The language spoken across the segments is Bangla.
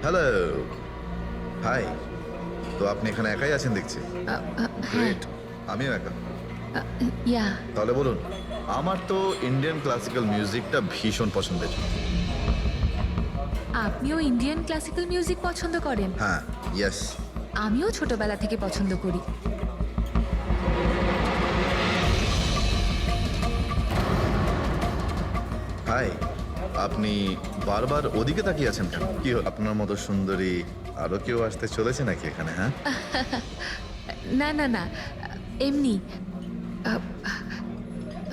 Hello, high. তো আপনি এখানে একাই আছেন দেখছি। গ্রেট, আমিও একা। ইয়া তাহলে বলুন, আমার তো ইন্ডিয়ান ক্লাসিক্যাল মিউজিকটা ভীষণ পছন্দের। আপনিও ইন্ডিয়ান ক্লাসিক্যাল মিউজিক পছন্দ করেন? হ্যাঁ, ইয়েস। আমিও ছোটবেলা থেকে পছন্দ করি। হাই, আপনি বারবার ওদিকে তাকিয়ে আছেন কেন? কি হল, আপনার মতো সুন্দরী আরো কেউ আসতে চলেছে নাকি এখানে? হ্যাঁ, না না না, এমনি।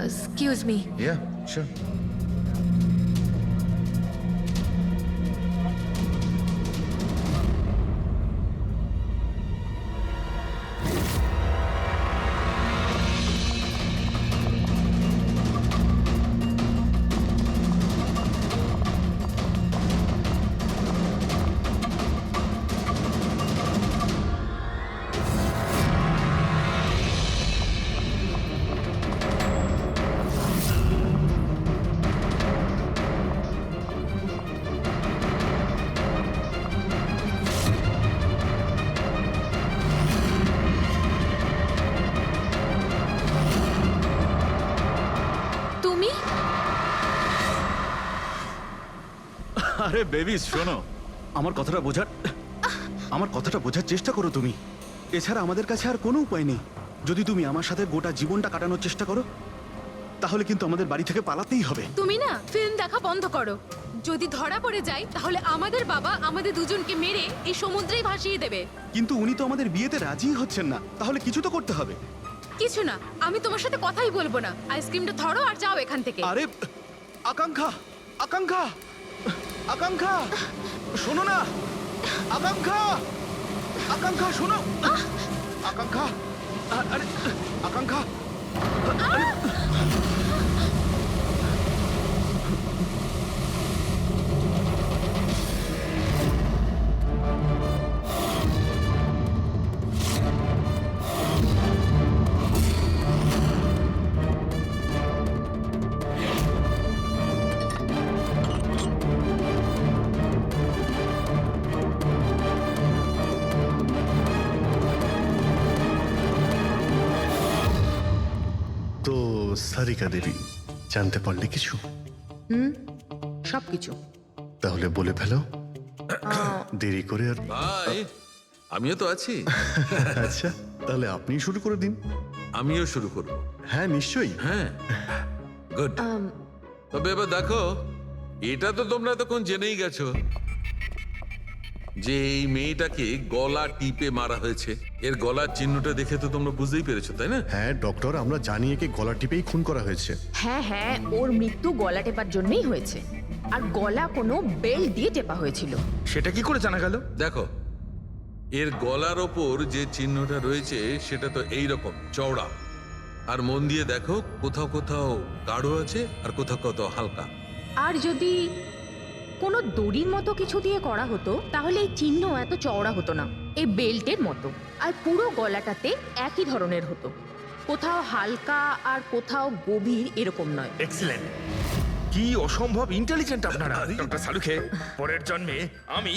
Excuse me. Yeah sure. তুমি? আরে বেবি শোনো, আমার কথাটা বোঝার চেষ্টা করো তুমি। এছাড়া আমাদের কাছে আর কোনো উপায় নেই। যদি তুমি আমার সাথে গোটা জীবনটা কাটানোর চেষ্টা করো, তাহলে কিন্তু আমাদের বাড়ি থেকে পালাতেই হবে। তুমি না ফিল্ম দেখা বন্ধ করো। যদি ধরা পড়ে যায় তাহলে আমাদের বাবা আমাদের দুজনকে মেরে এই সমুদ্রেই ভাসিয়ে দেবে। কিন্তু উনি তো আমাদের বিয়েতে রাজিই হচ্ছেন না, তাহলে কিছু তো করতে হবে। কিছু না, আমি তোমার সাথে কথাই বলবো না। আইসক্রিমটা ধরো আর যাও এখান থেকে। আরে আকাঙ্ক্ষা, আকাঙ্ক্ষা, আকাঙ্ক্ষা, শোনো না। আকাঙ্ক্ষা, আকাঙ্ক্ষা শোনো। আকাঙ্ক্ষা, আরে আকাঙ্ক্ষা। তো সারিকা দেবী, জানতে পারলে কিছু? সবকিছু। তাহলে বলে ফেলো, দেরি করে আর। ভাই, আমিও তো আছি। আচ্ছা, তাহলে আপনি শুরু করে দিন। আমিও শুরু করব। হ্যাঁ নিশ্চয়ই। হ্যাঁ, গুড। তবে এবার দেখো, এটা তো তোমরা তখন জেনেই গেছো যে এই মেয়েটাকে গলা টিপে মারা হয়েছে। এর গলার চিহ্নটা দেখে তো তোমরা বুঝতেই পেরেছো, তাই না? হ্যাঁ ডক্টর, আমরা জানি একে গলা টিপেই খুন করা হয়েছে। হ্যাঁ হ্যাঁ, ওর মৃত্যু গলা টেপার জন্যই হয়েছে। আর গলা কোনো বেল্ট দিয়ে টেপা হয়েছিল। সেটা কি করে জানা গেল? দেখো, এর গলার ওপর যে চিহ্নটা রয়েছে সেটা তো এইরকম চওড়া। আর মন দিয়ে দেখো, কোথাও কোথাও গাঢ় আছে আর কোথাও কোথাও হালকা। আর যদি কোনো দড়ির মতো কিছু দিয়ে করা হতো তাহলে এই চিহ্ন এত চওড়া হতো না, এই বেল্টের মতো। আর পুরো গলাটাতে একই ধরনের হতো, কোথাও হালকা আর কোথাও গভীর, এরকম নয়। এক্সিলেন্ট। কি অসম্ভব ইন্টেলিজেন্ট আপনারা। ডক্টর সালুখে, পরের জন্মে আমি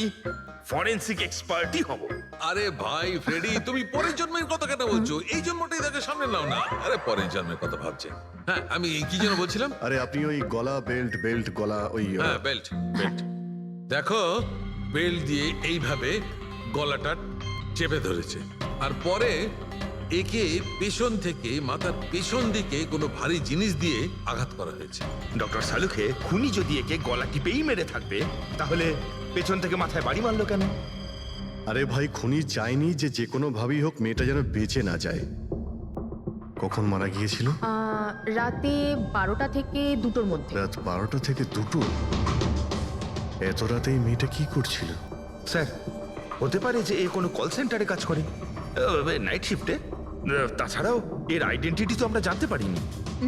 ফরেনসিক এক্সপার্টই হব। আরে ভাই ফ্রেডি, তুমি পরের জন্মের কথা কেন বলছো? এই জন্মটাই তাকে সামনে নাও না। আরে পরের জন্মের কথা ভাবছে। হ্যাঁ, আমি কি যেন বলছিলাম? আরে আপনি ওই গলা বেল্ট গলা ওই হ্যাঁ, বেল্ট। দেখো, বেল্ট দিয়ে এইভাবে গলাটা চেপে ধরেছে। আর পরে একে পেছন থেকে মাথার পেছন দিকে কোনো ভারী জিনিস দিয়ে আঘাত করা হয়েছে। ডক্টর সালুখে, খুনি যদি একে গলা টিপেই মেরে থাকবে তাহলে পেছন থেকে মাথায় বাড়ি মারলো কেন? আরে ভাই, খুনি চাইনি যে কোনো ভাবেই হোক মেয়েটা যেন বেঁচে না যায়। কখন মারা গিয়েছিল? রাতে 12টা থেকে 2টোর মধ্যে। রাত 12টা থেকে 2টো? এত রাতে এই মেয়েটা কি করছিল? স্যার, হতে পারে যে এ কোনো কল সেন্টারে কাজ করে, নাইট শিফটে। তাছাড়াও এর আইডেন্টিটি তো আমরা জানতে পারিনি।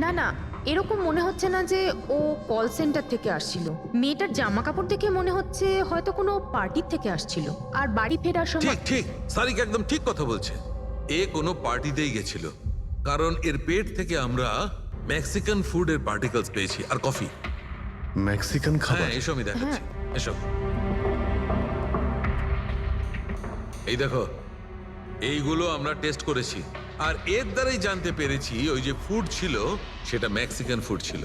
না না, এরকম মনে হচ্ছে না যে ও কল সেন্টার থেকে আসছিল। মেয়েটার জামা কাপড় দেখে মনে হচ্ছে হয়তো কোনো পার্টির থেকে আসছিল। আর বাড়ি ফেরার সময়। ঠিক ঠিক, সারিক একদম ঠিক কথা বলছে। এ কোনো পার্টিতেই গেছিল, কারণ এর পেট থেকে আমরা মেক্সিকান ফুডের পার্টিকেলস পেয়েছি আর কফি। মেক্সিকান খাবার? হ্যাঁ, এসো আমি দেখাচ্ছি। এসো। এই দেখো, এইগুলো আমরা টেস্ট করেছি, আর এর দ্বারাই জানতে পেরেছি ওই যে ফুড ছিল সেটা মেক্সিকান ফুড ছিল।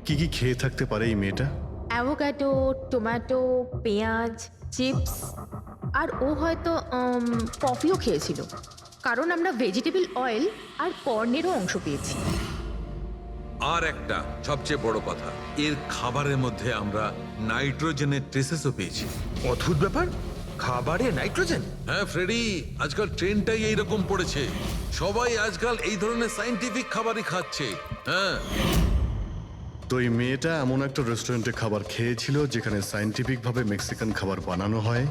কি কি খেয়ে থাকতে পারে এই মেয়েটা? অ্যাভোকাডো, টমেটো, পেঁয়াজ, চিপস, আর ও হয়তো কফিও খেয়েছিল, কারণ আমরা ভেজিটেবল অয়েল আর কর্নেরও অংশ পেয়েছি। আর একটা সবচেয়ে বড় কথা, এর খাবারের মধ্যে আমরা নাইট্রোজেনের ট্রেসেসও পেয়েছি। অদ্ভুত ব্যাপার, খাবারে নাইট্রোজেন। হ্যাঁ ফ্রেডি, আজকাল ট্রেনটাই এইরকম পড়েছে, সবাই আজকাল এই ধরনের সায়েন্টিফিক খাবারই খাচ্ছে। হ্যাঁ, তো এই মেয়েটা এমন একটা রেস্টুরেন্টে খাবার খেয়েছিল যেখানে সায়েন্টিফিক ভাবে মেক্সিকান খাবার বানানো হয়,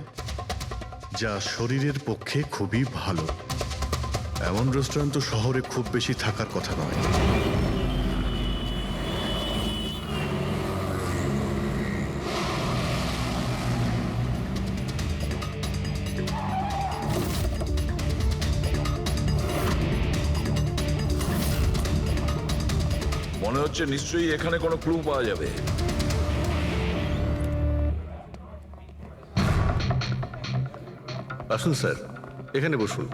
যা শরীরের পক্ষে খুবই ভালো। এমন রেস্টুরেন্ট তো শহরে খুব বেশি থাকার কথা নয়। মনে হচ্ছে নিশ্চয়ই এখানে কোনো ক্লু পাওয়া যাবে। আসুন স্যার, এখানে বসুন।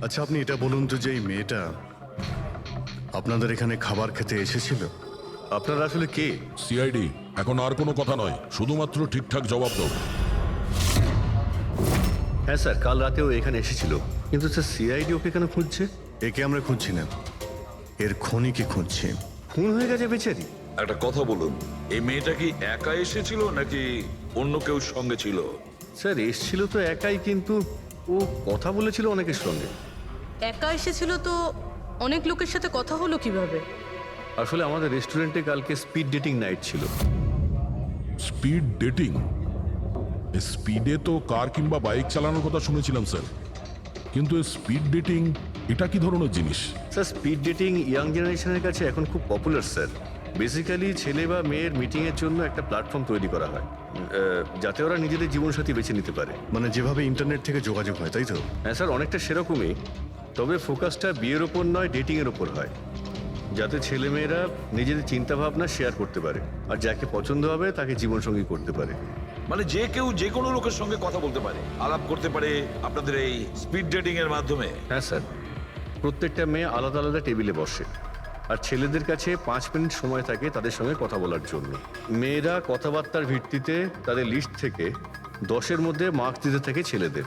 আচ্ছা, আপনি এটা বলুন তো যে এই মেয়েটা আপনাদের এখানে খাবার খেতে এসেছিল? আপনারা আসলে কে? সিআইডি। এখন আর কোনো কথা নয়, শুধুমাত্র ঠিকঠাক জবাব দাও। হ্যাঁ স্যার, কাল রাতেও এখানে এসেছিল, কিন্তু স্যার সিআইডি ওকে কেন খুঁজছে? একে আমরা খুঁজছি না, এর খনিকে খুঁজছি। খুন হয়ে গেছে বেচারি। একটা কথা বলুন, এই মেয়েটা কি একা এসেছিল নাকি অন্য কেউ সঙ্গে ছিল? স্যার এসছিল তো একাই, কিন্তু ও কথা বলেছিল অনেকের সঙ্গে। একা এসেছিল তো অনেক লোকের সাথে কথা হলো কিভাবে? আসলে আমাদের রেস্টুরেন্টে কালকে স্পিড ডেটিং নাইট ছিল। Speed dating? স্পিডে তো কার কিংবা বাইক চালানোর কথা শুনেছিলাম স্যার, কিন্তু স্পিড ডেটিং এটা কি ধরনের জিনিস? স্যার স্পিড ডেটিং ইয়াং জেনারেশনের কাছে এখন খুব পপুলার স্যার। বেসিক্যালি ছেলে বা মেয়ের মিটিংয়ের জন্য একটা প্ল্যাটফর্ম তৈরি করা হয়, যাতে ওরা নিজেদের জীবনসাথী বেছে নিতে পারে। মানে যেভাবে ইন্টারনেট থেকে যোগাযোগ হয়, তাই তো? হ্যাঁ স্যার, অনেকটা সেরকমই, তবে ফোকাসটা বিয়ের ওপর নয়, ডেটিংয়ের ওপর হয়, যাতে ছেলেমেয়েরা নিজেদের চিন্তাভাবনা শেয়ার করতে পারে আর যাকে পছন্দ হবে তাকে জীবনসঙ্গী করতে পারে। মানে যে কেউ যে কোনো লোকের সঙ্গে কথা বলতে পারে, আলাপ করতে পারে আপনাদের এই স্পিড ডেটিং এর মাধ্যমে? হ্যাঁ স্যার, প্রত্যেকটা মেয়ে আলাদা আলাদা টেবিলে বসে, আর ছেলেদের কাছে 5 মিনিট সময় থাকে তাদের সঙ্গে কথা বলার জন্য। মেয়েরা কথাবার্তার ভিত্তিতে তাদের লিস্ট থেকে 10-এর মধ্যে মার্কস দিতে থাকে ছেলেদের,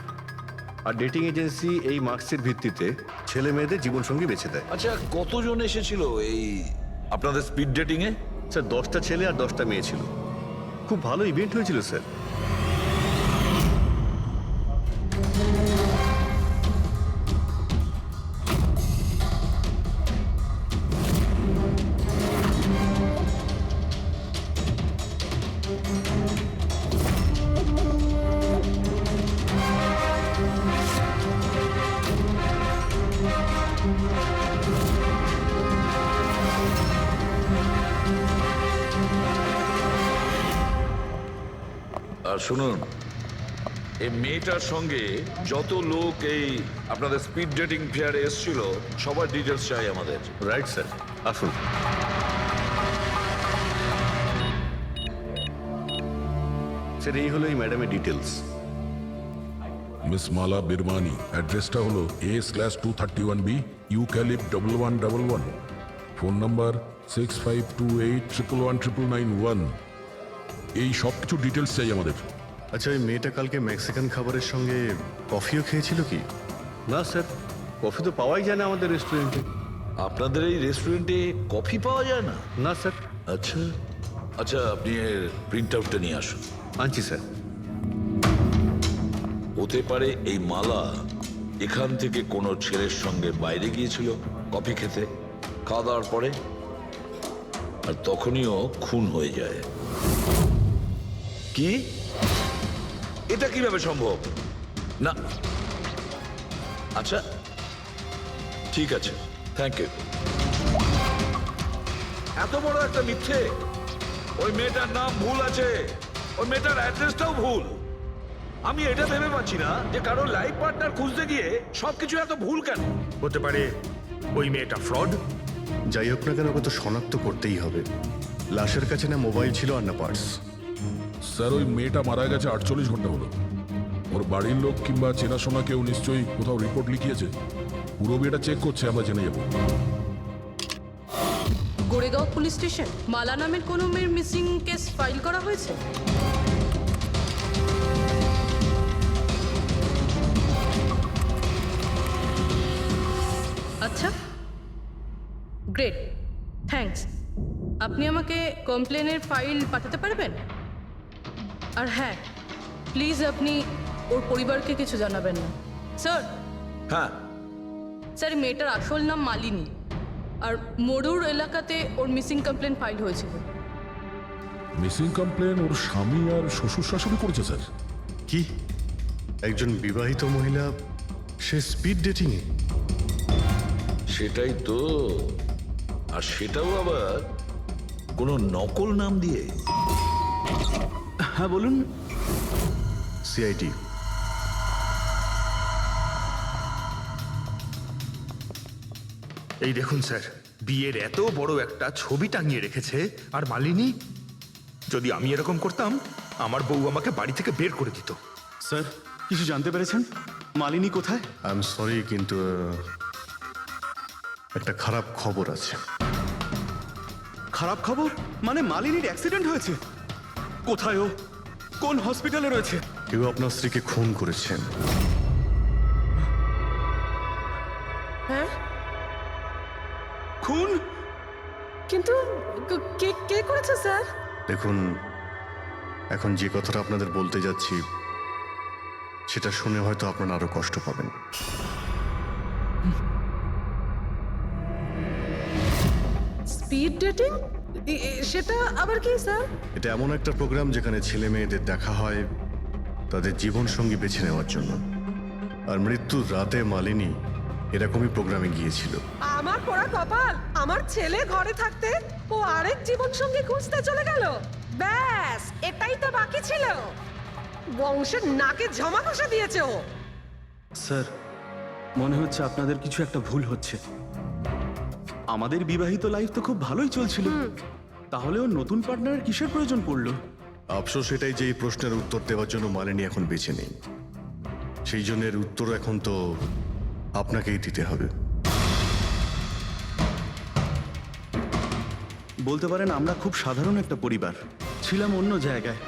আর ডেটিং এজেন্সি এই মার্কসের ভিত্তিতে ছেলে মেয়েদের জীবনসঙ্গী বেছে দেয়। আচ্ছা, কতজন এসেছিল এই আপনাদের স্পিড ডেটিং এ? স্যার 10টা ছেলে আর 10টা মেয়ে ছিল। খুব ভালো ইভেন্ট হয়েছিল স্যার। আর শুনুন, এই মেয়েটার সঙ্গে যত লোক এই আপনাদের স্পিড ডেটিং ফেয়ারে এসেছিল সবার ডিটেলস চাই আমাদের। রাইট স্যার, আসুন। স্যার এই হলো এই ম্যাডামের ডিটেলস। মিস মালা বিরমানি, অ্যাড্রেসটা হলো A/231B ইউক্যালিপ 1111, ফোন নাম্বার 6528119991। এই সব কিছু ডিটেলস চাই আমাদের। আচ্ছা, ওই মেয়েটা কালকে মেক্সিকান খাবারের সঙ্গে কফিও খেয়েছিল কি? না স্যার, কফি তো পাওয়াই যায় না আমাদের রেস্টুরেন্টে। আপনাদের এই রেস্টুরেন্টে কফি পাওয়া যায় না? না স্যার। আচ্ছা আচ্ছা, আপনি এর প্রিন্ট আউটটা নিয়ে আসুন। আনছি স্যার। হতে পারে এই মালা এখান থেকে কোনো ছেলের সঙ্গে বাইরে গিয়েছিল কফি খেতে, খাওয়া দাওয়ার পরে, আর তখনইও খুন হয়ে যায়। কি? এটা কিভাবে সম্ভব? না, আচ্ছা ঠিক আছে, থ্যাংক ইউ। এত বড় একটা মিথ্যে! ওই মেয়েটার নাম ভুল আছে, ওই মেয়েটার অ্যাড্রেসটাও ভুল। আমি এটা ভেবে পাচ্ছি না যে কারো লাইফ পার্টনার খুঁজতে গিয়ে সবকিছু এত ভুল কেন হতে পারে। ওই মেয়েটা ফ্রড। যাই হোক না কেন, ওকে তো শনাক্ত করতেই হবে। লাশের কাছে না মোবাইল ছিল আর না পার্স। স্যার ওই মেয়েটা মারা গেছে 48 ঘন্টা হলো। ওর বাড়ির লোক কিংবা চেনাশোনা কেউ নিশ্চয়ই কোথাও রিপোর্ট লিখিয়েছে। পুরো বিয়েটা চেক করছে, আমরা জেনে যাবো। গোরেগাঁও পুলিশ স্টেশন মালা নামের কোনো মেয়ের মিসিং কেস ফাইল করা হয়েছে? আচ্ছা, গ্রেট, থ্যাঙ্কস। আপনি আমাকে কমপ্লেনের ফাইল পাঠাতে পারবেন? আর হ্যাঁ, প্লিজ আপনি ওর পরিবারকে কিছু জানাবেন না। স্যার, হ্যাঁ, স্যার এই মেয়েটার আসল নাম মালিনী, আর মরুর এলাকাতে ওর মিসিং কমপ্লেন ফাইল হয়েছিল। মিসিং কমপ্লেন ওর স্বামী আর শ্বশুর শাশুড়ি করেছে স্যার। কি একজন বিবাহিত মহিলা, সে স্পিড ডেটিংয়ে? সেটাই তো। আর সেটাও আবার কোনো নকল নাম দিয়ে। হ্যাঁ বলুন। সিআইডি। এই দেখুন স্যার, বিয়ের এত বড় একটা ছবি টাঙিয়ে রেখেছে, আর মালিনী। যদি আমি এরকম করতাম, আমার বউ আমাকে বাড়ি থেকে বের করে দিত। স্যার, কিছু জানতে পেরেছেন? মালিনী কোথায়? আই এম সরি, কিন্তু একটা খারাপ খবর আছে। খারাপ খবর? মানে মালিনীর অ্যাক্সিডেন্ট হয়েছে? কোথায় ও? কোন হসপিটালে রয়েছে? কেউ আপনার স্ত্রীকে খুন করেছেন। হ্যাঁ, খুন? কিন্তু কে কে করেছে স্যার? দেখুন, এখন যে কথাটা আপনাদের বলতে যাচ্ছি সেটা শুনে হয়তো আপনারা আরো কষ্ট পাবেন। Speed dating? সেটা আবার কি স্যার? এটা এমন একটা প্রোগ্রাম যেখানে ছেলে মেয়েদের দেখা হয় তাদের জীবন সঙ্গী বেছে নেওয়ার জন্য। আর মৃত্যুর রাতে মালিনী এরকমই প্রোগ্রামে গিয়েছিল। আমার পোড়া কপাল, আমার ছেলে ঘরে থাকতে ও আরেক জীবন সঙ্গী খুঁজতে চলে গেল। ব্যাস, এটাই তো বাকি ছিল। বংশের নাকে ঝমা কষা দিয়েছে ও। স্যার, মনে হচ্ছে আপনাদের কিছু একটা ভুল হচ্ছে। আমাদের বিবাহিত লাইফ তো খুব ভালোই চলছিল, তাহলে ওর নতুন পার্টনারের কিসের প্রয়োজন পড়লো? আফসোস এটাই যে এই প্রশ্নের উত্তর দেওয়ার জন্য মালিনী এখন বেঁচে নেই। সেই জন্য এর উত্তর এখন তো আপনাকেই দিতে হবে। বলতে পারেন আমরা খুব সাধারণ একটা পরিবার, ছিলাম অন্য জায়গায়।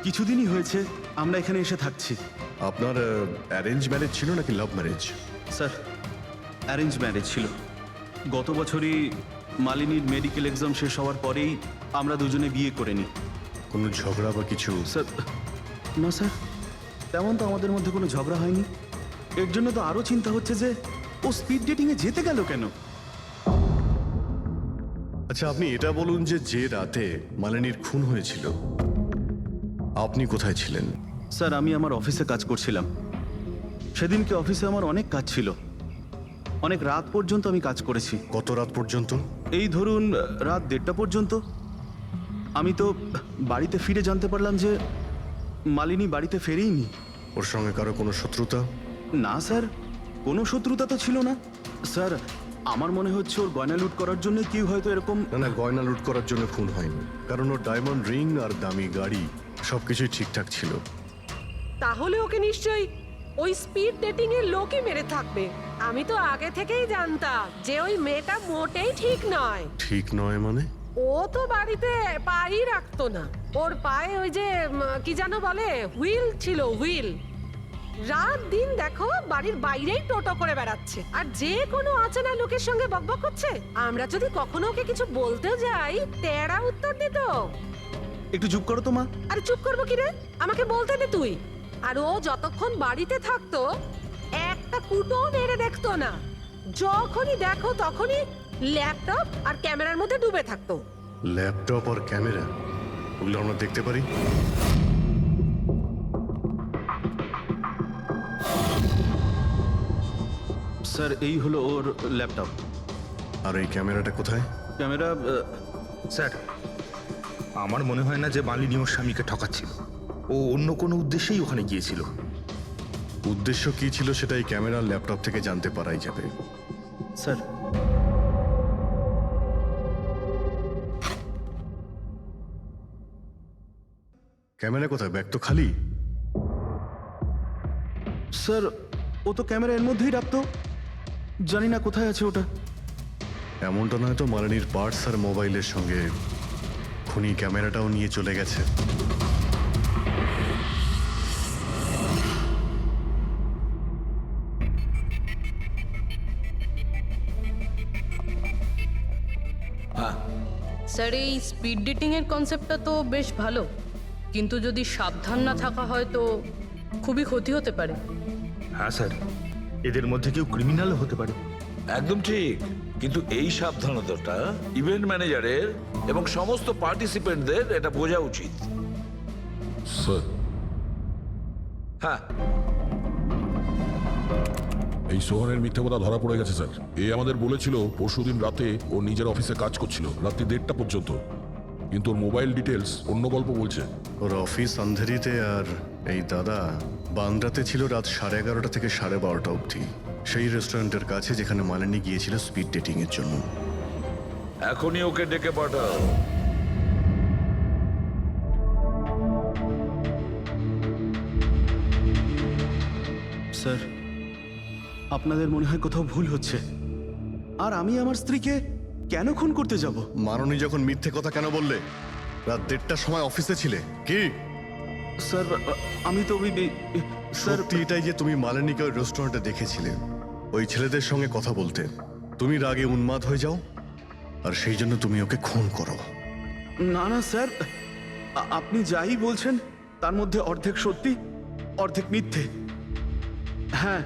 কিছুদিনই হয়েছে আমরা এখানে এসে থাকছি। আপনার অ্যারেঞ্জ ম্যারেজ ছিল নাকি love marriage? Sir, arrange marriage ছিল। গত বছরই মালিনীর মেডিকেল এক্সাম শেষ হওয়ার পরেই আমরা দুজনে বিয়ে করে নিই। কোনো ঝগড়া বা কিছু? স্যার, না স্যার, তেমন তো আমাদের মধ্যে কোনো ঝগড়া হয়নি। এর জন্য তো আরও চিন্তা হচ্ছে যে ও স্পিড ডেটিংয়ে যেতে গেল কেন। আচ্ছা, আপনি এটা বলুন যে রাতে মালিনীর খুন হয়েছিল আপনি কোথায় ছিলেন? স্যার, আমি আমার অফিসে কাজ করছিলাম। সেদিনকে অফিসে আমার অনেক কাজ ছিল, অনেক রাত পর্যন্ত আমি কাজ করেছি। কত রাত পর্যন্ত? এই ধরুন রাত 1:30 পর্যন্ত। আমি তো বাড়িতে ফিরে জানতে পারলাম যে মালিনী বাড়িতে ফেরেইনি। ওর সঙ্গে কারো কোনো শত্রুতা? না স্যার, কোনো শত্রুতা তো ছিল না। স্যার, আমার মনে হচ্ছে ওর গয়না লুট করার জন্য কেউ হয়তো এরকম। না, গয়না লুট করার জন্য খুন হয়নি, কারণ ওর ডায়মন্ড রিং আর দামি গাড়ি সবকিছুই ঠিকঠাক ছিল। তাহলে ওকে নিশ্চয়ই ওই স্পিড ডেটিং এর লোকই মেরে থাকবে। আমি তো আগে থেকেই জানতাম যে ওই মেয়েটা মোটেই ঠিক নয়। ঠিক নয় মানে? ও তো বাড়িতে পাই রাখতো না। ওর পায়ে ওই যে কি যেন বলে, হুইল ছিল, হুইল। রাত দিন দেখো বাড়ির বাইরেই টোটো করে বেড়াচ্ছে, আর যে কোনো অচেনা লোকের সঙ্গে বকবক করছে। আমরা যদি কখনো ওকে কিছু বলতে যাই, তেড়া উত্তর দিত। একটু চুপ করো তো মা। আরে চুপ করবো কি রে, আমাকে বলতে দে তুই। আর ও যতক্ষণ বাড়িতে থাকতো একটা কুটো মেরে দেখতো না। যখনই দেখো তখনই ল্যাপটপ আর ক্যামেরার মধ্যে ডুবে থাকতো। ল্যাপটপ আর ক্যামেরা, ওগুলো আমরা দেখতে পারি? স্যার, এই হলো ওর ল্যাপটপ। আর এই ক্যামেরাটা কোথায়? ক্যামেরা? স্যার, আমার মনে হয় না যে মালিনী ওর স্বামীকে ঠকাচ্ছিল। ও অন্য কোনো উদ্দেশ্যেই ওখানে গিয়েছিল। উদ্দেশ্য কি ছিল সেটা এই ক্যামেরা ল্যাপটপ থেকে জানতে পারাই যাবে। স্যার, ক্যামেরা কোথায়? ব্যাগ তো খালি। স্যার ও তো ক্যামেরা এর মধ্যেই রাখতো, জানি না কোথায় আছে ওটা। এমনটা নয় তো মালিনীর পার্টস আর মোবাইলের সঙ্গে খুনি ক্যামেরাটাও নিয়ে চলে গেছে? স্যার এই স্পিড ডেটিং এর কনসেপ্টটা তো বেশ ভালো, কিন্তু যদি সাবধান না থাকা হয় তো খুবই ক্ষতি হতে পারে। হ্যাঁ স্যার, এদের মধ্যে কেউ ক্রিমিনাল হতে পারে। একদম ঠিক, কিন্তু এই সাবধানতাটা ইভেন্ট ম্যানেজারের এবং সমস্ত পার্টিসিপেন্টদের এটা বোঝা উচিত। স্যার, হ্যাঁ, এই সোহানের মিথ্যে কথা ধরা পড়ে গেছে স্যার। এ আমাদের বলেছিল পরশুদিন রাতে ও নিজের অফিসে কাজ করছিল রাত্রি 1:30 পর্যন্ত, কিন্তু ওর মোবাইল ডিটেলস অন্য গল্প বলছে। ওর অফিস আন্ধেরিতে আর এই দাদা বান্দ্রাতে ছিল রাত 11:30 থেকে 12:30 অবধি, সেই রেস্টুরেন্টের কাছে যেখানে মালিনী গিয়েছিল স্পিড ডেটিং এর জন্য। এখনই ওকে ডেকে পাঠাও। স্যার, আপনাদের মনে হয় কোথাও ভুল হচ্ছে। আর আমি আমার স্ত্রীকে কেন খুন করতে যাব? মাননী যখন মিথ্যে কথা কেন বললে? রাত 1:30টার সময় অফিসে ছিলে কি? স্যার আমি তো স্যার সত্যি এটাই যে তুমি মালিনীকে ওই রেস্টুরেন্টে দেখেছিলে ওই ছেলেদের সঙ্গে কথা বলতে। তুমি রাগে উন্মাদ হয়ে যাও আর সেই জন্য তুমি ওকে খুন করো। না না স্যার, আপনি যাই বলছেন তার মধ্যে অর্ধেক সত্যি অর্ধেক মিথ্যে। হ্যাঁ,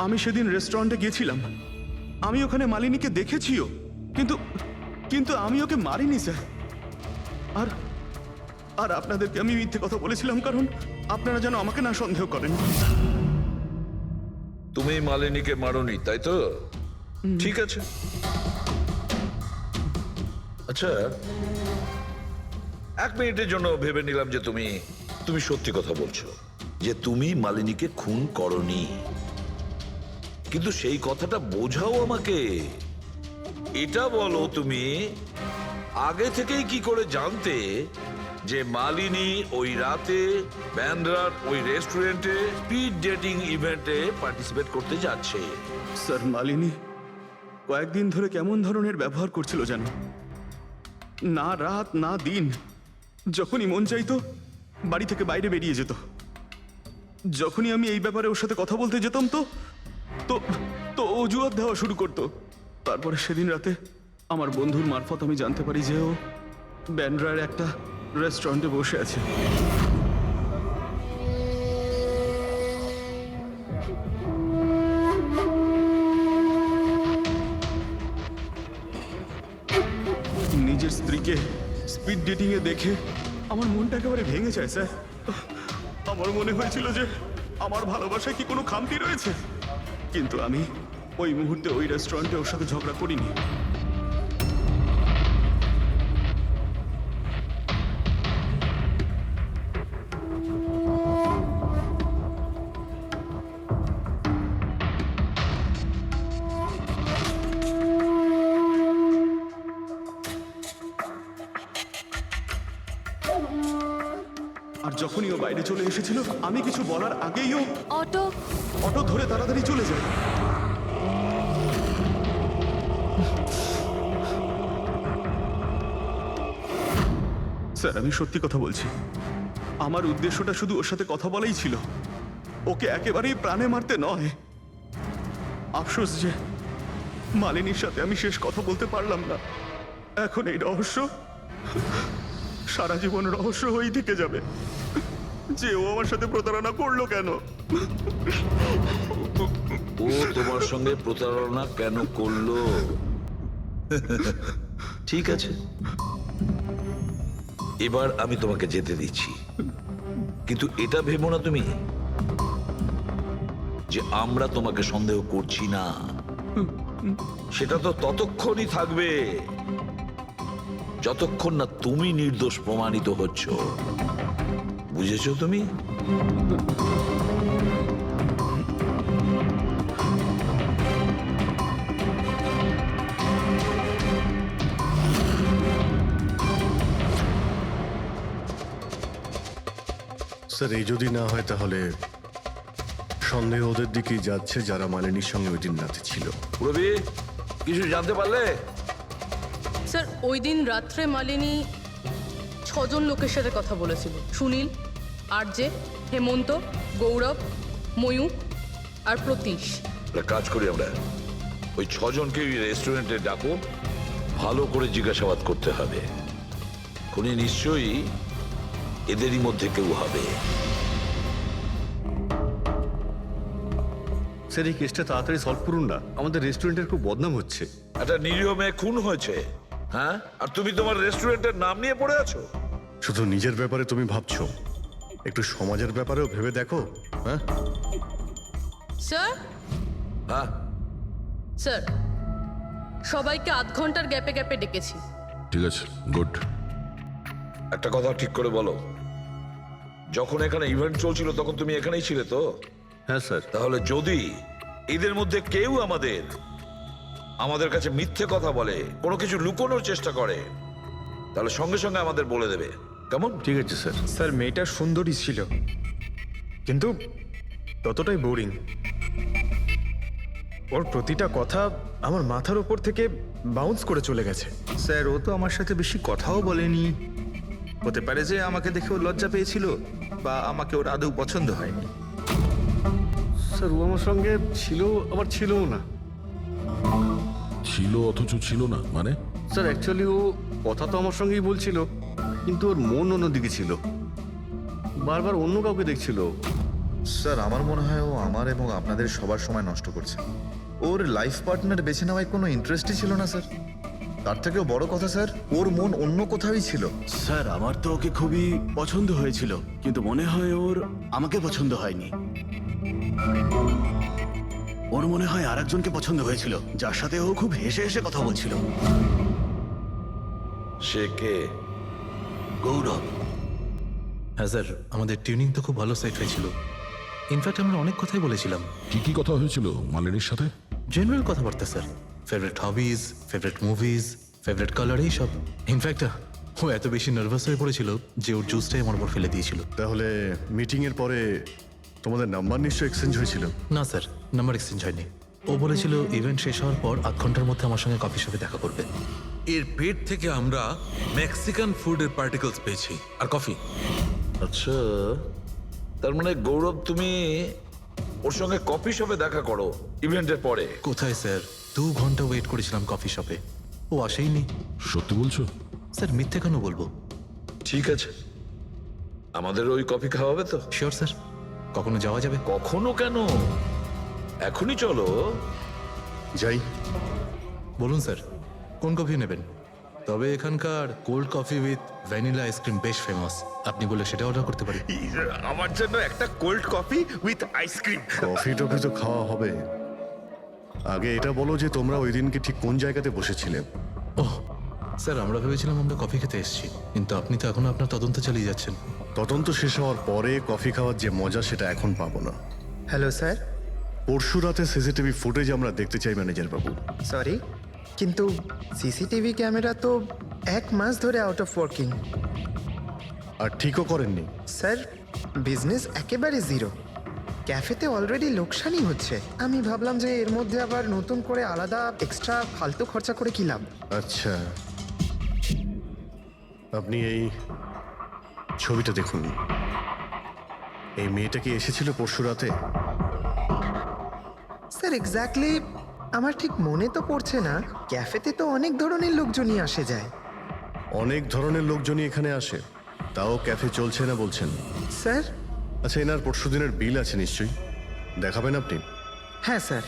আমি সেদিন রেস্টুরেন্টে গিয়েছিলাম, আমি ওখানে মালিনীকে দেখেছিও, কিন্তু কিন্তু আমি ওকে মারিনি স্যার। আর আর আপনাদেরকে আমি মিথ্যে কথা বলেছিলাম কারণ আপনারা যেন আমাকে না সন্দেহ করেন। তুমি মালিনীকে মারোনি, তাই তো? ঠিক আছে। আচ্ছা, 1 মিনিটের জন্য ভেবে নিলাম যে তুমি সত্যি কথা বলছো, যে তুমি মালিনীকে খুন করনি, কিন্তু সেই কথাটা বোঝাও আমাকে। এটা বলো, তুমি আগে থেকেই কি করে জানতে যে মালিনী ওই রাতে ব্যান্ড্রার ওই রেস্টুরেন্টে স্পিড ডেটিং ইভেন্টে পার্টিসিপেট করতে যাচ্ছে? স্যার, মালিনী কয়েকদিন ধরে কেমন ধরনের ব্যবহার করছিল জানো? না রাত না দিন, যখনই মন চাইতো বাড়ি থেকে বাইরে বেরিয়ে যেত। যখনই আমি এই ব্যাপারে ওর সাথে কথা বলতে যেতাম তো তো তো অজুহাত দেওয়া শুরু করতো। তারপরে সেদিন রাতে আমার বন্ধুর মারফত আমি জানতে পারি যে ও ব্যান্ড্রার একটা রেস্টুরেন্টে বসে আছে। নিজের স্ত্রীকে স্পিড ডেটিং এ দেখে আমার মনটা একেবারে ভেঙে যায় স্যার। আমার মনে হয়েছিল যে আমার ভালোবাসায় কি কোনো খামতি রয়েছে, কিন্তু আমি ওই মুহূর্তে ওই রেস্টুরেন্টে ওর সাথে ঝগড়া করিনি। আর যখনই ও বাইরে চলে এসেছিল আমি কিছু বলার আগেই ও অটো ধরে তাড়াতাড়ি চলে যায়। স্যার, আমি সত্যি কথা বলছি, আমার উদ্দেশ্যটা শুধু ওর সাথে কথা বলাই ছিল, ওকে একেবারেই প্রাণে মারতে নয়। আফসোস যে মালিনীর সাথে আমি শেষ কথা বলতে পারলাম না। এখন এই রহস্য সারা জীবন রহস্য হয়েই থেকে যাবে যে ও আমার সাথে প্রতারণা করলো কেন। ও তোমার সঙ্গে প্রতারণা কেন করলো? ঠিক আছে, এবার আমি তোমাকে যেতে দিচ্ছি, কিন্তু এটা ভেবো না তুমি যে আমরা তোমাকে সন্দেহ করছি না। সেটা তো ততক্ষণই থাকবে যতক্ষণ না তুমি নির্দোষ প্রমাণিত হচ্ছ। বুঝেছো তুমি? স্যার, এই যদি না হয় তাহলে সন্দেহ ওদের দিকেই যাচ্ছে যারা মালিনীর সঙ্গে ওই দিন রাতে ছিল। রবি কিছু জানতে পারলে? স্যার ওই দিন রাত্রে মালিনী 6 জন লোকের সাথে কথা বলেছিল। সুনীল, আরজে, হেমন্ত, গৌরব, ময়ূর আর প্রতীশ। একটা কাজ করি আমরা, ওই 6 জনকে রেস্টুরেন্টে ডাকো, ভালো করে জিজ্ঞাসাবাদ করতে হবে। খুনি নিশ্চয়ই এদেরই মধ্যে কেউ হবে। স্যার এই কেসটা তাড়াতাড়ি সলভ করুন না, আমাদের রেস্টুরেন্টের খুব বদনাম হচ্ছে। একটা নিরীহ মেয়ে খুন হয়েছে, হ্যাঁ, আর তুমি তোমার রেস্টুরেন্টের নাম নিয়ে পড়ে আছো। শুধু নিজের ব্যাপারে তুমি ভাবছো, একটু সমাজের ব্যাপারেও ভেবে দেখো। হ্যাঁ স্যার, হ্যাঁ, স্যার সবাইকে আধ ঘন্টার গ্যাপে গ্যাপে ডেকেছি। ঠিক আছে, গুড। একটা কথা ঠিক করে বলো, যখন এখানে ইভেন্ট চলছিল তখন তুমি এখানেই ছিলে তো? হ্যাঁ স্যার। তাহলে যদি এদের মধ্যে কেউ আমাদের কাছে মিথ্যে কথা বলে, কোনো কিছু লুকোনোর চেষ্টা করে, তাহলে সঙ্গে সঙ্গে আমাদের বলে দেবে, কেমন? ঠিক আছে স্যার। স্যার মেয়েটা সুন্দরী ছিল, কিন্তু ততটাই বোরিং। ওর প্রতিটা কথা আমার মাথার উপর থেকে বাউন্স করে চলে গেছে। স্যার ও তো আমার সাথে বেশি কথাও বলেনি। হতে পারে যে আমাকে দেখে ও লজ্জা পেয়েছিল, বা আমাকে ওর আদৌ পছন্দ হয়নি। স্যার ও আমার সঙ্গে ছিল আবার ছিলও না। ছিল অথচ ছিল না মানে? স্যার অ্যাকচুয়ালি ও কথা তো আমার সঙ্গেই বলছিল, কিন্তু ওর মন অন্যদিকে ছিল, বারবার অন্য কাউকে দেখছিল। স্যার আমার মনে হয় ও আমার এবং আপনাদের সবার সময় নষ্ট করছে। ওর লাইফ পার্টনার বেছে নেওয়ায় কোনো ইন্টারেস্টই ছিল না স্যার। তার থেকেও বড় কথা স্যার, ওর মন অন্য কোথাওই ছিল। স্যার আমার তো ওকে খুবই পছন্দ হয়েছিল, কিন্তু মনে হয় ওর আমাকে পছন্দ হয়নি। ওর মনে হয় আরেকজনকে পছন্দ হয়েছিল, যার সাথে ও খুব হেসে হেসে কথা বলছিল। সে কে? গৌরব। হ্যাঁ স্যার, আমাদের টিউনিং তো খুব ভালো সেট হয়েছিল। ইনফ্যাক্ট আমরা অনেক কথাই বলেছিলাম। কি কি কথা হয়েছিল মালিনীর সাথে? জেনারেল কথাবার্তা sir, favourite hobbies, favourite movies, favourite colour, এইসব। ইনফ্যাক্ট ও এত বেশি নার্ভাস হয়ে পড়েছিল যে ওর জুসটাই আমার উপর ফেলে দিয়েছিল। তাহলে মিটিং এর পরে তোমাদের নাম্বার নিশ্চয়ই এক্সচেঞ্জ হয়েছিল? না স্যার, নাম্বার এক্সচেঞ্জ হয়নি। ও বলেছিল ইভেন্ট শেষ হওয়ার পর 8 ঘন্টার মধ্যে আমার সঙ্গে কফি শপে দেখা করবে। এর পেট থেকে আমরা মেক্সিকান ফুডের পার্টিকেলস পেয়েছি আর কফি। আচ্ছা, তার মানে গৌরব তুমি ওর সঙ্গে কফি শপে দেখা করো ইভেন্টের পরে? কোথায় স্যার, 2 ঘন্টা ওয়েট করেছিলাম কফি শপে, ও আসেইনি। সত্যি বলছো? স্যার মিথ্যে কেন বলবো? ঠিক আছে, আমাদের ওই কফি খাওয়াবে তো? শিওর স্যার, কখনো যাওয়া যাবে? কখনো কেন, এখনই চলো। যাই। বলুন স্যার, কোন কফি নেবেন? তবে এখানকার cold coffee with vanilla ice cream বেশ ফেমাস, আপনি বলে সেটা অর্ডার করতে পারি। আমার জন্য একটা cold coffee with ice cream. Coffee toffee তো খাওয়া হবে, আগে এটা বলো যে তোমরা ওই দিনকে ঠিক কোন জায়গাতে বসেছিলে? ওহ স্যার, আমরা ভেবেছিলাম আমরা কফি খেতে এসেছি, কিন্তু আপনি তো এখনো আপনার তদন্ত চালিয়ে যাচ্ছেন। তদন্ত শেষ হওয়ার পরে কফি খাওয়ার যে মজা সেটা এখন পাবো না। Hello sir. পরশু রাতে সিসিটিভি ফুটেজ আমরা দেখতে চাই ম্যানেজার বাবু। সরি, কিন্তু সিসিটিভি ক্যামেরা তো 1 মাস ধরে আউট অফ ওয়ার্কিং। আর ঠিকও করেননি? স্যার বিজনেস একেবারে জিরো, ক্যাফেতে অলরেডি লোকসানই হচ্ছে। আমি ভাবলাম যে এর মধ্যে আবার নতুন করে আলাদা এক্সট্রা ফালতু খরচা করে কি লাভ। আচ্ছা, আপনি এই ছবিটা দেখুন। এই মেয়েটা কি এসেছিল পরশু রাতে? স্যার এক্স্যাক্টলি আমার ঠিক মনে তো পড়ছে না। ক্যাফেতে তো অনেক ধরনের লোকজনই আসে যায়। অনেক ধরনের লোকজনই এখানে আসে, তাও ক্যাফে চলছে না বলছেন? স্যার আচ্ছা, এনার পরশু দিনের বিল আছে নিশ্চয়ই, দেখাবেন আপনি? হ্যাঁ স্যার।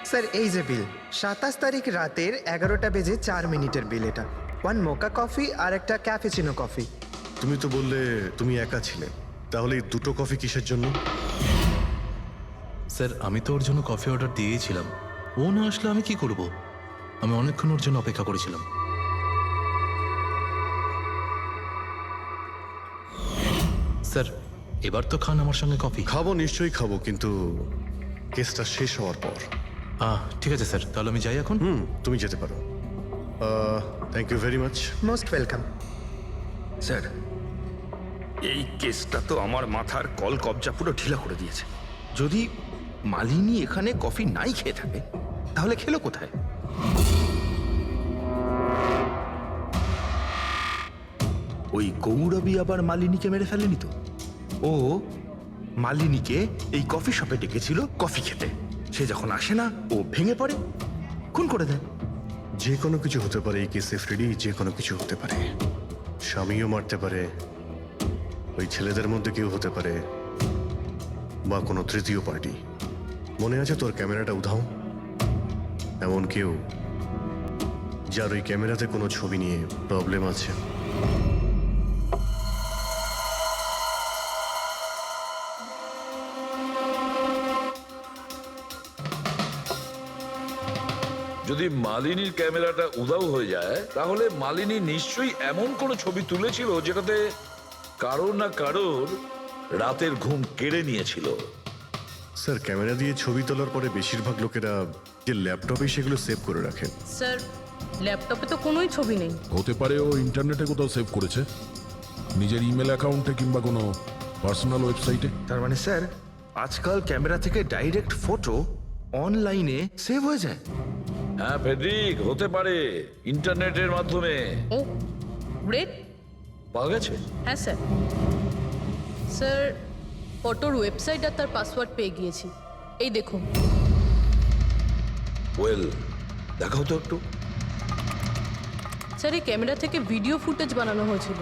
স্যার এই যে বিল, 27 তারিখ রাতের 11টা বেজে 4 মিনিটের বিল এটা। 1 মোকা কফি আর একটা ক্যাফেচিনো কফি। তুমি তো বললে তুমি একা ছিলে, তাহলে এই দুটো কফি কিসের জন্য? স্যার আমি তো ওর জন্য কফি অর্ডার দিয়েছিলাম, ও না আসলে আমি কি করব? আমি অনেকক্ষণ ওর জন্য অপেক্ষা করেছিলাম। স্যার এবার তো খান আমার সঙ্গে কফি। খাবো, নিশ্চয়ই খাবো, কিন্তু কেসটা শেষ হওয়ার পর। ঠিক আছে স্যার, তাহলে আমি যাই এখন। তুমি যেতে পারো। Thank you very much. Most welcome. Sir, এই কেসটা তো আমার মাথার কল কবজা পুরো ঢিলা করে দিয়েছে। যদি মালিনী এখানে কফি নাই খেয়ে থাকে তাহলে খেলো কোথায়? ওই গৌরবী আবার মালিনীকে মেরে ফেলেনি তো? ও মালিনীকে এই কফি শপে ডেকেছিল কফি খেতে, সে যখন আসে না ও ভেঙে পড়ে, খুন করে দেয়। যে কোনো কিছু হতে পারে এই কেসে ফ্রেডি, যে কোনো কিছু হতে পারে। স্বামীও মারতে পারে, ওই ছেলেদের মধ্যে কেউ হতে পারে, বা কোনো তৃতীয় পার্টি। মনে আছে তোর ক্যামেরাটা উধাও? এমন কেউ যার ওই ক্যামেরাতে কোনো ছবি নিয়ে প্রবলেম আছে। যদি মালিনীর ক্যামেরাটা উধাও হয়ে যায় তাহলে মালিনী নিশ্চয়ই এমন কোনো ছবি তুলেছিল যেটাতে কারোর না কারোর রাতের ঘুম কেড়ে নিয়েছিল। স্যার, ক্যামেরা দিয়ে ছবি তোলার পরে বেশিরভাগ লোকেরা যে ল্যাপটপে সেগুলো সেভ করে রাখেন। স্যার, ল্যাপটপে তো কোনোই ছবি নেই। হতে পারে ও ইন্টারনেটে কোথাও সেভ করেছে, নিজের ইমেল অ্যাকাউন্টে কিংবা কোনো পার্সোনাল ওয়েবসাইটে। তার মানে স্যার, আজকাল ক্যামেরা থেকে ডাইরেক্ট ফটো অনলাইনে সেভ হয়ে যায়। হ্যাঁ ফেডরিক, হতে পারে ইন্টারনেটের মাধ্যমে। ও গ্রেট। পাওয়া গেছে? হ্যাঁ স্যার। স্যার, ফটোর ওয়েবসাইট আর তার পাসওয়ার্ড পেয়ে গিয়েছি। এই দেখুন। ওয়েল, দেখাও তো একটু। স্যার, এই ক্যামেরা থেকে ভিডিও ফুটেজ বানানো হয়েছিল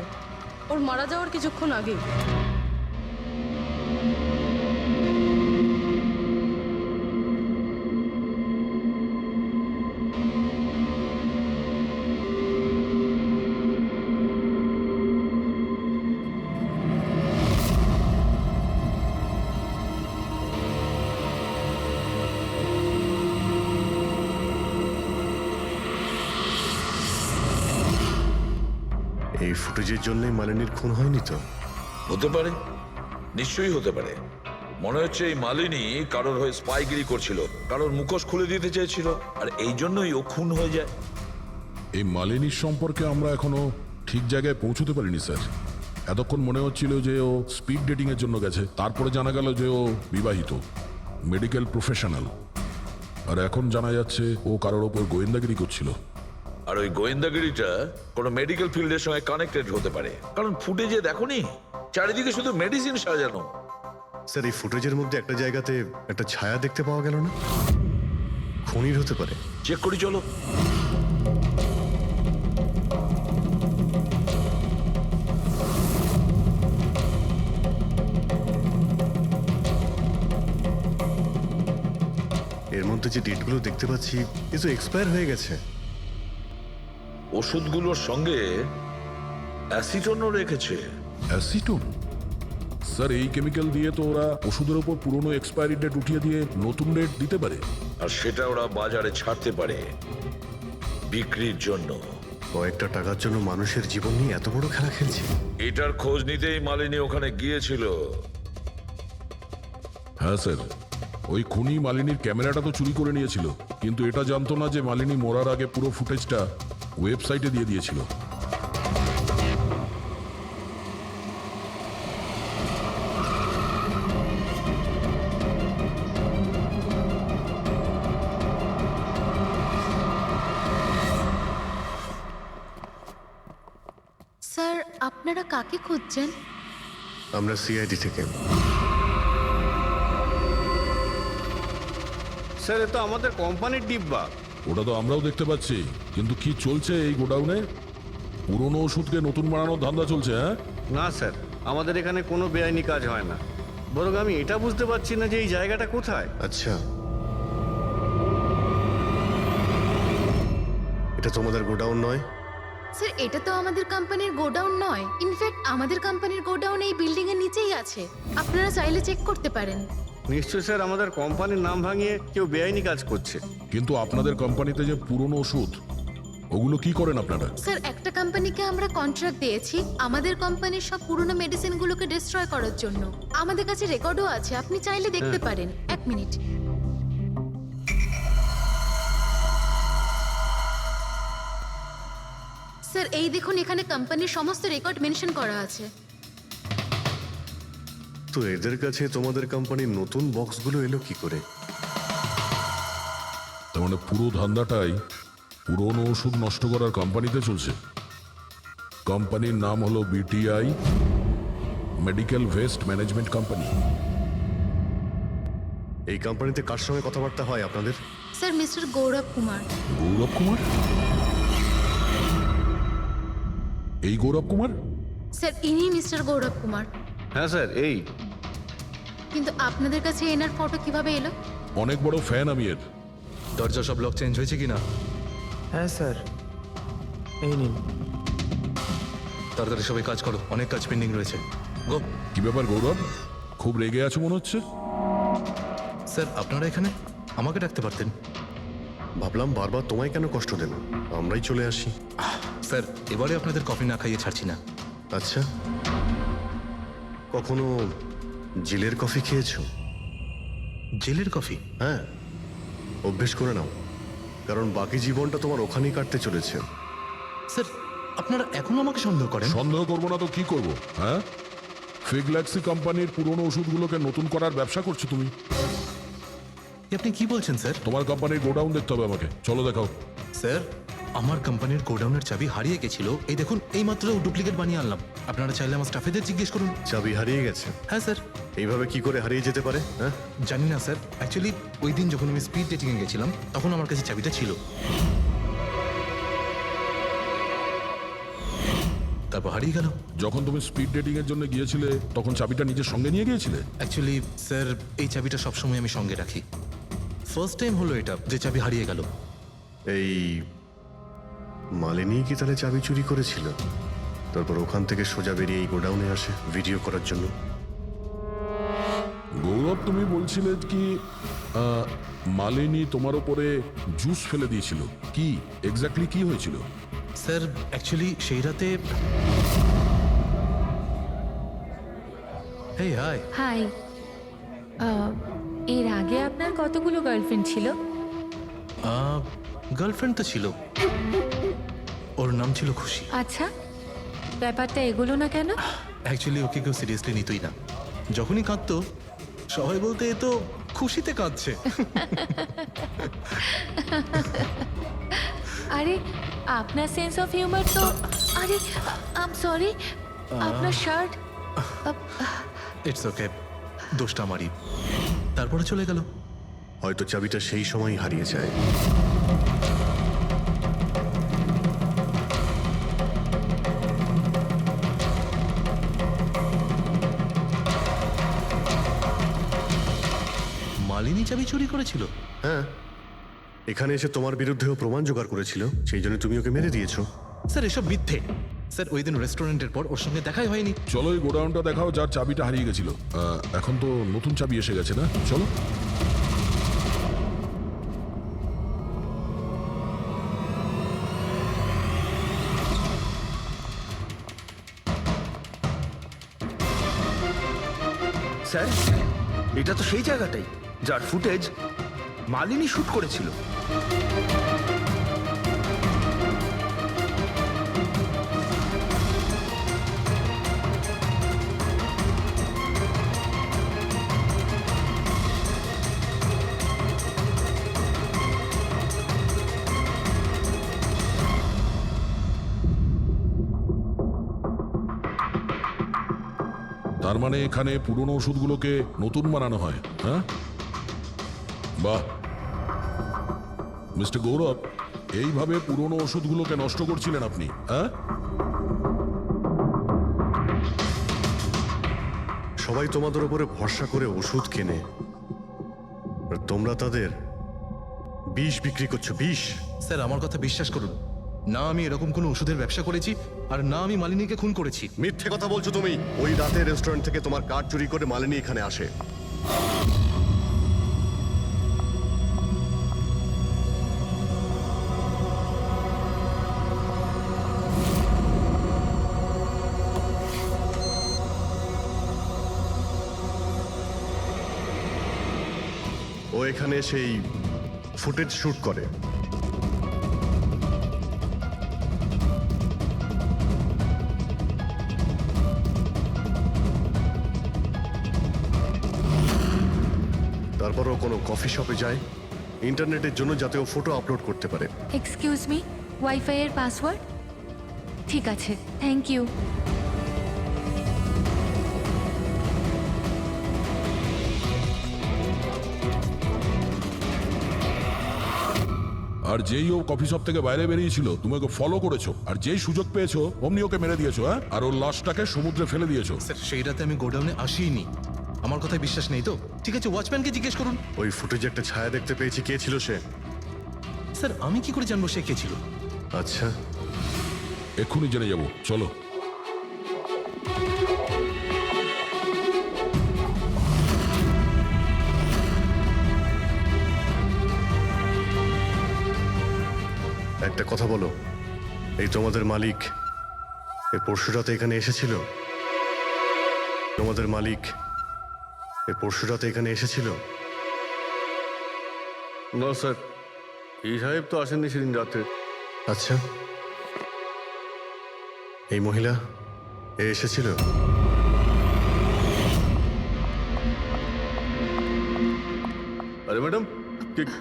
ওর মারা যাওয়ার কিছুক্ষণ আগেই। এই ফুটেজের জন্যই মালিনীর খুন হয়নি তো? হতে পারে, নিশ্চয়ই হতে পারে। মনে হচ্ছে এই মালিনী কারোর হয়ে স্পাইগিরি করছিল, কারোর মুখোশ খুলে দিতে চেয়েছিল, আর এই জন্যই ও খুন হয়ে যায়। এই মালিনীর সম্পর্কে আমরা এখনো ঠিক জায়গায় পৌঁছতে পারিনি স্যার। এতক্ষণ মনে হচ্ছিল যে ও স্পিড ডেটিং এর জন্য গেছে, তারপরে জানা গেল যে ও বিবাহিত, মেডিকেল প্রফেশনাল, আর এখন জানা যাচ্ছে ও কারোর ওপর গোয়েন্দাগিরি করছিল। আর ওই গোয়েন্দাগিরিটা কোনো মেডিকেল ফিল্ডের সঙ্গে কানেক্টেড হতে পারে, কারণ ফুটেজে দেখোনি চারিদিকে শুধু মেডিসিন সাজানো। স্যার, এই ফুটেজের মধ্যে একটা জায়গাতে একটা ছায়া দেখতে পাওয়া গেল না? খুনির হতে পারে। চেক করি চলো। এর মধ্যে যে ডেটগুলো দেখতে পাচ্ছি এ তো এক্সপায়ার হয়ে গেছে। ওষুধগুলোর সঙ্গে অ্যাসিটনও রেখেছে। অ্যাসিটোন? স্যার, এই কেমিক্যাল দিয়ে তো ওরা ওষুধের ওপর পুরনো এক্সপায়ারি ডেট উঠিয়ে দিয়ে নতুন ডেট দিতে পারে, আর সেটা ওরা বাজারে ছাড়তে পারে বিক্রির জন্য। কয়েকটা টাকার জন্য মানুষের জীবন নিয়ে এত বড় খেলা খেলছে। এটার খোঁজ নিতেই মালিনী ওখানে গিয়েছিল। হ্যাঁ স্যার, ওই খুনি মালিনীর ক্যামেরাটা তো চুরি করে নিয়েছিল, কিন্তু এটা জানতো না যে মালিনী মরার আগে পুরো ফুটেজটা ওয়েবসাইটে দিয়ে দিয়েছিল। স্যার, আপনারা কাকে খুঁজছেন? আমরা সিআইডি থেকে। স্যার, এ তো আমাদের কোম্পানির ডিব্বা। ওটা তো আমরাও দেখতে পাচ্ছি, কিন্তু কি চলছে এই গোডাউনে? পুরনো ওষুধকে নতুন বানানোর ধান্দা চলছে? হ্যাঁ না স্যার, আমাদের এখানে কোনো বেআইনি কাজ হয় না। বরং আমি এটা বুঝতে পারছি না যে এই জায়গাটা কোথায়। আচ্ছা, এটা তোমাদের গোডাউন নয়? স্যার, এটা তো আমাদের কোম্পানির গোডাউন নয়। ইনফ্যাক্ট আমাদের কোম্পানির গোডাউন এই বিল্ডিং এর নিচেই আছে, আপনারা চাইলে চেক করতে পারেন। নিশ্চয় স্যার, আমাদের কোম্পানির নাম ভাঙিয়ে কেউ বেআইনি কাজ করছে। কিন্তু আপনাদের কোম্পানিতে যে পুরনো ওষুধ, ওগুলো কি করেন আপনারা? স্যার, একটা কোম্পানিকে আমরা কন্ট্রাক্ট দিয়েছি আমাদের কোম্পানির সব পুরনো মেডিসিনগুলোকে ডিস্ট্রয় করার জন্য। আমাদের কাছে রেকর্ডও আছে, আপনি চাইলে দেখতে পারেন। এক মিনিট। স্যার, স্যার এই দেখুন এখানে কোম্পানির সমস্ত রেকর্ড মেনশন করা আছে। তো এদের কাছে তোমাদের কোম্পানির নতুন বক্সগুলো এলো কি করে? তার মানে পুরো ধান্দাটাই পুরনো ওষুধ নষ্ট করার কোম্পানিতে চলছে। কোম্পানির নাম হলো BTI medical waste management company. এই কোম্পানিতে কার সঙ্গে কথাবার্তা হয় আপনাদের? স্যার মিস্টার গৌরব কুমার। গৌরব কুমার? এই গৌরব কুমার? স্যার ইনি মিস্টার গৌরব কুমার। হ্যাঁ স্যার, এই কিন্তু আপনাদের কাছে এনার ফটো কিভাবে এলো? অনেক বড় ফ্যান আমি এর। দরজা সব লক চেঞ্জ হয়েছে কিনা? হ্যাঁ স্যার, এই নিন। তাড়াতাড়ি সবাই কাজ করো, অনেক কাজ পেন্ডিং রয়েছে। গো। কি ব্যাপার গৌরব, খুব রেগে আছো মনে হচ্ছে? স্যার আপনারা এখানে? আমাকে ডাকতে পারতেন। ভাবলাম বারবার তোমায় কেন কষ্ট দেব, আমরাই চলে আসি। স্যার এবারে আপনাদের কফি না খাইয়ে ছাড়ছি না। আচ্ছা, কখনো জেলের কফি খেয়েছো? জেলের কফি? হ্যাঁ, অভ্যেস করে নাও, কারণ বাকি জীবনটা তোমার ওখানেই কাটতে চলেছে। স্যার আপনারা এখনো আমাকে সন্দেহ করেন? সন্দেহ করবো না তো কি করবো? হ্যাঁ, ফিগল্যাক্সি কোম্পানির পুরনো ওষুধগুলোকে নতুন করার ব্যবসা করছো তুমি। আপনি কি বলছেন স্যার? তোমার কোম্পানির গোডাউন দেখতে হবে আমাকে, চলো দেখাও। স্যার আমার কোম্পানির গোডাউনের চাবি হারিয়ে গেছিল, এই দেখুন এই মাত্র ডুপ্লিকেট বানিয়ে আনলাম। আপনারা চাইলে আমার স্টাফেদের জিজ্ঞেস করুন। চাবি হারিয়ে গেছে? হ্যাঁ স্যার। এইভাবে কি করে হারিয়ে যেতে পারে? হ্যাঁ জানি না স্যার, অ্যাকচুয়ালি ওই দিন যখন আমি স্পিড ডেটিংয়ে গেছিলাম তখন আমার কাছে চাবিটা ছিল। তারপর হারিয়ে গেল। যখন তুমি স্পিড ডেটিং এর জন্য গিয়েছিলে তখন চাবিটা নিজের সঙ্গে নিয়ে গিয়েছিলে? অ্যাকচুয়ালি স্যার এই চাবিটা সবসময় আমি সঙ্গে রাখি। ফার্স্ট টাইম হলো এটা যে চাবি হারিয়ে গেল। এই মালিনী কি তাহলে চাবি চুরি করেছিল, তারপর ওখান থেকে সোজা বেরিয়ে এই গোডাউনে আসে ভিডিও করার জন্য? গৌরব তুমি বলছিলে কি মালিনী তোমার উপরে জুস ফেলে দিয়েছিল, কি এক্স্যাক্টলি কি হয়েছিল? স্যার অ্যাকচুয়ালি সেই রাতে হেই হাই। হাই, এর আগে আপনার কতগুলো গার্লফ্রেন্ড ছিল? গার্লফ্রেন্ড তো ছিল, ওর নাম ছিল খুশি। আচ্ছা, ব্যাপারটা এগুলো না কেন? অ্যাকচুয়ালি ওকে কেউ সিরিয়াসলি নিতই না, যখনই কাঁদতো সবাই বলতে এ তো খুশিতে কাঁদছে। আরে আপনার সেন্স অফ হিউমার তো, আরে আই এম সরি, আপনার শার্ট। ইটস ওকে, দোষটা আমারই। তারপরে চলে গেল। হয়তো চাবিটা সেই সময়ই হারিয়ে যায়। মালিনী চাবি চুরি করেছিল? হ্যাঁ, এখানে এসে তোমার বিরুদ্ধেও প্রমাণ জোগাড় করেছিল, সেই জন্য তুমি ওকে মেরে দিয়েছো। স্যার এসব মিথ্যে। স্যার ওই দিন রেস্টুরেন্টের পর ওর সঙ্গে দেখাই হয়নি। চলো এই গোডাউনটা দেখাও যার চাবিটা হারিয়ে গেছিল। এখন তো নতুন চাবি এসে গেছে না, চলো। স্যার এটা তো সেই জায়গাটাই যার ফুটেজ মালিনী শুট করেছিল। তার মানে এখানে পুরনো ওষুধগুলোকে নতুন বানানো হয়, হ্যাঁ? বাহ মিস্টার গৌরব, এইভাবে পুরনো ওষুধগুলোকে নষ্ট করছিলেন আপনি, হ্যাঁ? সবাই তোমাদের উপরে ভরসা করে ওষুধ কেনে, আর তোমরা তাদের বিষ বিক্রি করছো। বিষ? স্যার আমার কথা বিশ্বাস করুন, না আমি এরকম কোনো ওষুধের ব্যবসা করেছি, আর না আমি মালিনীকে খুন করেছি। মিথ্যে কথা বলছো তুমি। ওই রাতে রেস্টুরেন্ট থেকে তোমার কার্ড চুরি করে মালিনী এখানে আসে। ও এখানে সেই ফুটেজ শুট করে। তারপরও কোনো কফি শপে যায় ইন্টারনেটের জন্য যাতে ও ফটো আপলোড করতে পারে। এক্সকিউজ মি, ওয়াইফাই এর পাসওয়ার্ড? ঠিক আছে, থ্যাংক ইউ। আর যেই ও কফি শপ থেকে বাইরে বেরিয়েছিল তুমি ওকে ফলো করেছো, আর যেই সুযোগ পেয়েছো অমনি ওকে মেরে দিয়েছো, হ্যাঁ? আর ওর লাশটাকে সমুদ্রে ফেলে দিয়েছো। স্যার সেই রাতে আমি গোডাউনে আসিনি, আমার কথায় বিশ্বাস নেই তো? ঠিক আছে, ওয়াচম্যানকে জিজ্ঞেস করুন। ওই ফুটেজে একটা ছায়া দেখতে পেয়েছি, কে ছিল সে? স্যার আমি কি করে জানবো সে কে ছিল? আচ্ছা, এক্ষুনি জেনে যাবো, চলো। একটা কথা বলো, এই তোমাদের মালিক এই পরশুরাতে এখানে এসেছিল? তোমাদের মালিক এই পরশুরাতে এখানে এসেছিল? না স্যার, এই সাহেব তো আসেননি সেদিন রাতে। আচ্ছা, এই মহিলা এ এসেছিল? আরে ম্যাডাম,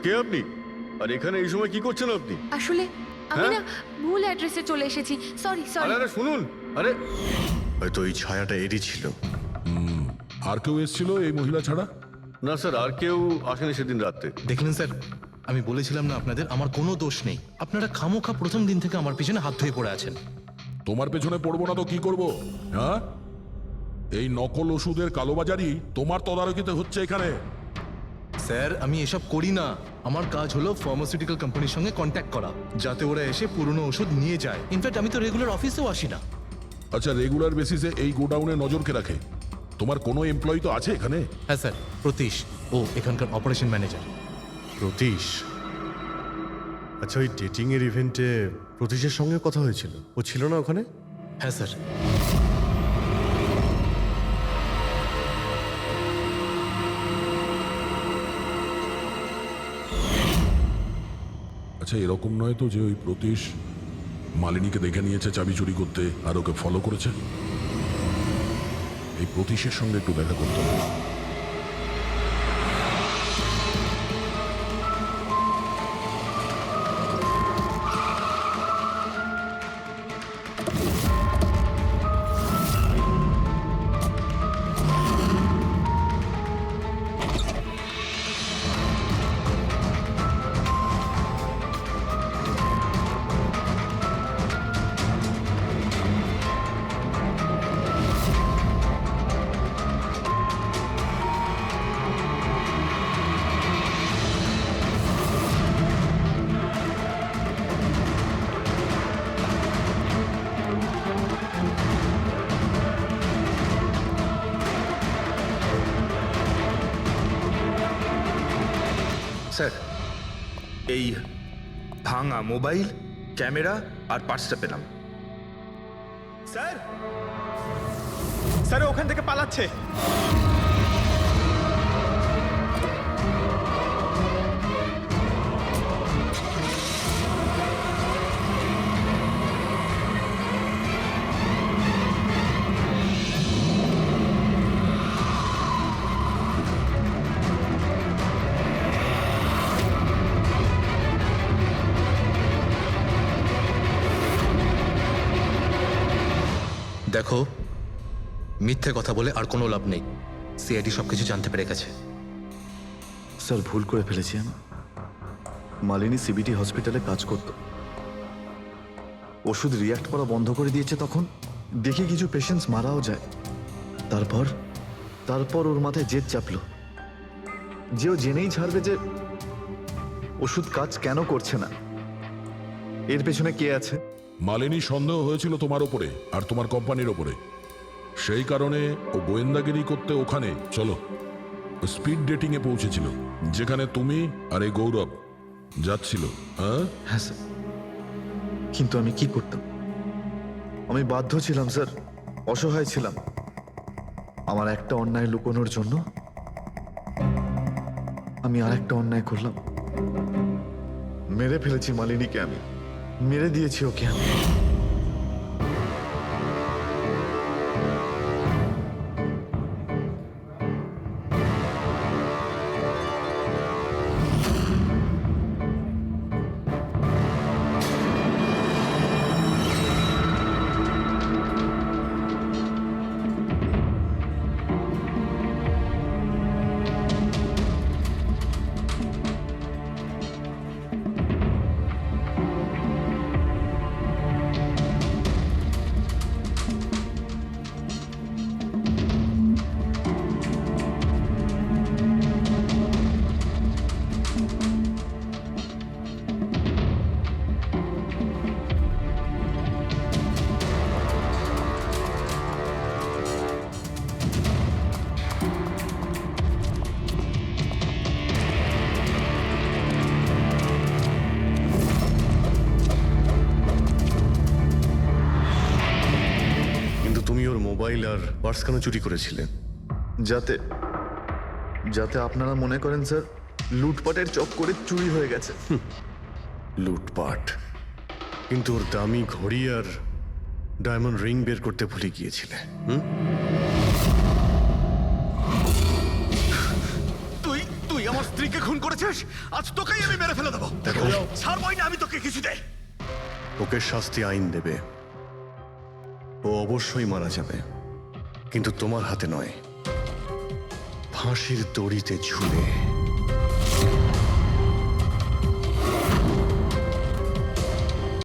কে আপনি? আর এখানে এই সময় কি করছেন আপনি? আসলে আমি না ভুল অ্যাড্রেসে চলে এসেছি, সরি সরি। আরে শুনুন, আরে হয়তো এই ছায়াটা এরই ছিল। আর কেউ এসেছিল এই মহিলা ছাড়া? না স্যার, আর কেউ আসেনি সেদিন রাতে। দেখলেন স্যার, আমি বলেছিলাম না আপনাদের আমার কোনো দোষ নেই। আপনারা খামোখা প্রথম দিন থেকে আমার পিছনে হাত ধুয়ে পড়ে আছেন। তোমার পেছনে পড়বো না তো কি করব? হ্যাঁ, এই নকল ওষুধের কালোবাজারি তোমার তদারকিতে হচ্ছে এখানে। স্যার আমি এসব করি না, আমার কাজ হলো ফার্মাসিউটিক্যাল কোম্পানির সঙ্গে কন্ট্যাক্ট করা, যাতে ওরা এসে পুরনো ওষুধ নিয়ে যায়। ইনফ্যাক্ট আমি তো রেগুলার অফিসেও আসি না। আচ্ছা, রেগুলার বেসিসে এই গোডাউনে নজর কে রাখে? তোমার কোনো এমপ্লয়ি তো আছে এখানে? হ্যাঁ স্যার, প্রতীশ, ও এখানকার অপারেশন ম্যানেজার। প্রতীশ? আচ্ছা, ওই ডেটিং এর ইভেন্টে প্রতীশের সঙ্গে কথা হয়েছিল, ও ছিল না ওখানে? হ্যাঁ স্যার। আচ্ছা, এরকম নয় তো যে ওই প্রতীশ মালিনীকে দেখে নিয়েছে চাবি চুরি করতে আর ওকে ফলো করেছে? এই প্রতীশের সঙ্গে একটু দেখা করতে হবে। স্যার, এই ভাঙা মোবাইল, ক্যামেরা আর পার্সটা পেলাম। স্যার, স্যার ওখান থেকে পালাচ্ছে। দেখো, মিথ্যে কথা বলে আর কোনো লাভ নেই। সিআইডি সবকিছু জানতে পেরে গেছে। স্যার, ভুল করে ফেলেছি আমি। মালিনী সিবিটি হসপিটালে কাজ করত, ওষুধ রিয়াক্ট করা বন্ধ করে দিয়েছে। তখন দেখি কিছু পেশেন্টস মারাও যায়। তারপর ওর মাথায় জেদ চাপলো যে ও জেনেই ছাড়বে যে ওষুধ কাজ কেন করছে না, এর পেছনে কে আছে। মালিনী সন্দেহ হয়েছিল তোমার ওপরে আর তোমার কোম্পানির ওপরে, সেই কারণে ও গোয়েন্দাগিরি করতে ওখানে চলো স্পিড ডেটিং এ পৌঁছেছিল, যেখানে তুমি আর এই গৌরব যাচ্ছিল। হ্যাঁ স্যার, কিন্তু আমি কি করতাম? আমি বাধ্য ছিলাম স্যার, অসহায় ছিলাম। আমার একটা অন্যায় লুকোনোর জন্য আমি আর একটা অন্যায় করলাম। মেরে ফেলেছি মালিনীকে, আমি মেরে দিয়েছি ওকে। আমি মোবাইল আর পার্স কেন চুরি করেছিলেন? যাতে যাতে আপনারা মনে করেন স্যার লুটপাটের চক্করে চুরি হয়ে গেছে। লুটপাট? কিন্তু ওর দামি ঘড়ি আর ডায়মন্ড রিং বের করতে ভুলে গিয়েছিলে। তুই তুই আমার স্ত্রীকে খুন করেছিস, আজ তোকেই আমি মেরে ফেলে দেবো। দেখো, ছাড়বই না আমি তোকে কিছুতে। ওকে শাস্তি আইন দেবে, ও অবশ্যই মারা যাবে, কিন্তু তোমার হাতে নয়, ফাঁসির দড়িতে ঝুলে।